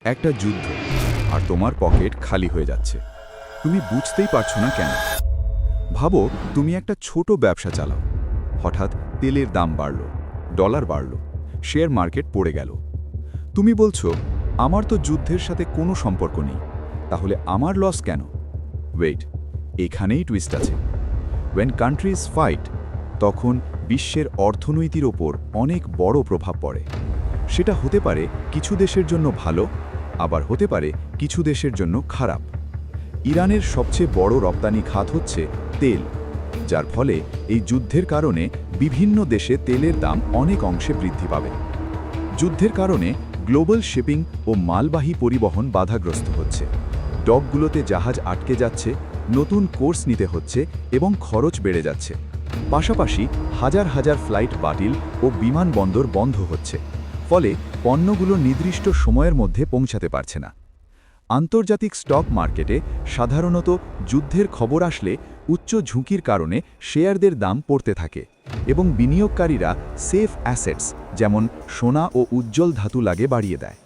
একটা যুদ্ধ আর তোমার পকেট খালি হয়ে যাচ্ছে। তুমি বুঝতেই পারছো না কেন। ভাবো তুমি একটা ছোট ব্যবসা চালাও, হঠাৎ তেলের দাম বাড়ল, ডলার বাড়ল, শেয়ার মার্কেট পড়ে গেল। তুমি বলছো আমার তো যুদ্ধের সাথে কোনো সম্পর্ক নেই, তাহলে আমার লস কেন? ওয়েট, এখানেই টুইস্ট আছে। ওয়েন কান্ট্রিজ ফাইট, তখন বিশ্বের অর্থনীতির ওপর অনেক বড় প্রভাব পড়ে। সেটা হতে পারে কিছু দেশের জন্য ভালো, আবার হতে পারে কিছু দেশের জন্য খারাপ। ইরানের সবচেয়ে বড় রপ্তানি খাত হচ্ছে তেল, যার ফলে এই যুদ্ধের কারণে বিভিন্ন দেশে তেলের দাম অনেক অংশে বৃদ্ধি পাবে। যুদ্ধের কারণে গ্লোবাল শিপিং ও মালবাহী পরিবহন বাধাগ্রস্ত হচ্ছে। ডকগুলোতে জাহাজ আটকে যাচ্ছে, নতুন কোর্স নিতে হচ্ছে এবং খরচ বেড়ে যাচ্ছে। পাশাপাশি হাজার হাজার ফ্লাইট বাতিল ও বিমানবন্দর বন্ধ হচ্ছে, ফলে পণ্যগুলো নির্দিষ্ট সময়ের মধ্যে পৌঁছাতে পারছে না। আন্তর্জাতিক স্টক মার্কেটে সাধারণত যুদ্ধের খবর আসলে উচ্চ ঝুঁকির কারণে শেয়ারদের দাম পড়তে থাকে এবং বিনিয়োগকারীরা সেফ অ্যাসেটস যেমন সোনা ও উজ্জ্বল ধাতু লাগে বাড়িয়ে দেয়।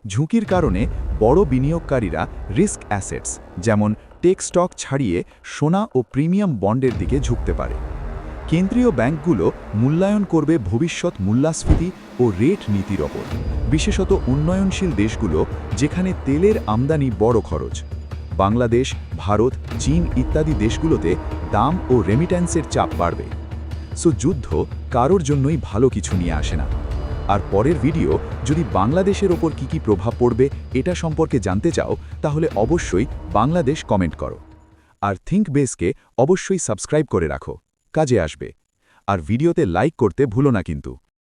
ঝুঁকির কারণে বড় বিনিয়োগকারীরা রিস্ক অ্যাসেটস যেমন টেক স্টক ছাড়িয়ে সোনা ও প্রিমিয়াম বন্ডের দিকে ঝুঁকতে পারে। কেন্দ্রীয় ব্যাংকগুলো মূল্যায়ন করবে ভবিষ্যৎ মূল্যস্ফীতি ও রেট নীতির ওপর, বিশেষত উন্নয়নশীল দেশগুলো যেখানে তেলের আমদানি বড় খরচ। বাংলাদেশ, ভারত, চীন ইত্যাদি দেশগুলোতে দাম ও রেমিট্যান্সের চাপ বাড়বে। সো যুদ্ধ কারোর জন্যই ভালো কিছু নিয়ে আসে না। আর পরের ভিডিও যদি বাংলাদেশের ওপর কী প্রভাব পড়বে এটা সম্পর্কে জানতে চাও, তাহলে অবশ্যই বাংলাদেশ কমেন্ট করো। আর থিঙ্ক বেসকে অবশ্যই সাবস্ক্রাইব করে রাখো, কাজে আসবে। আর ভিডিওতে লাইক করতে ভুলো না কিন্তু।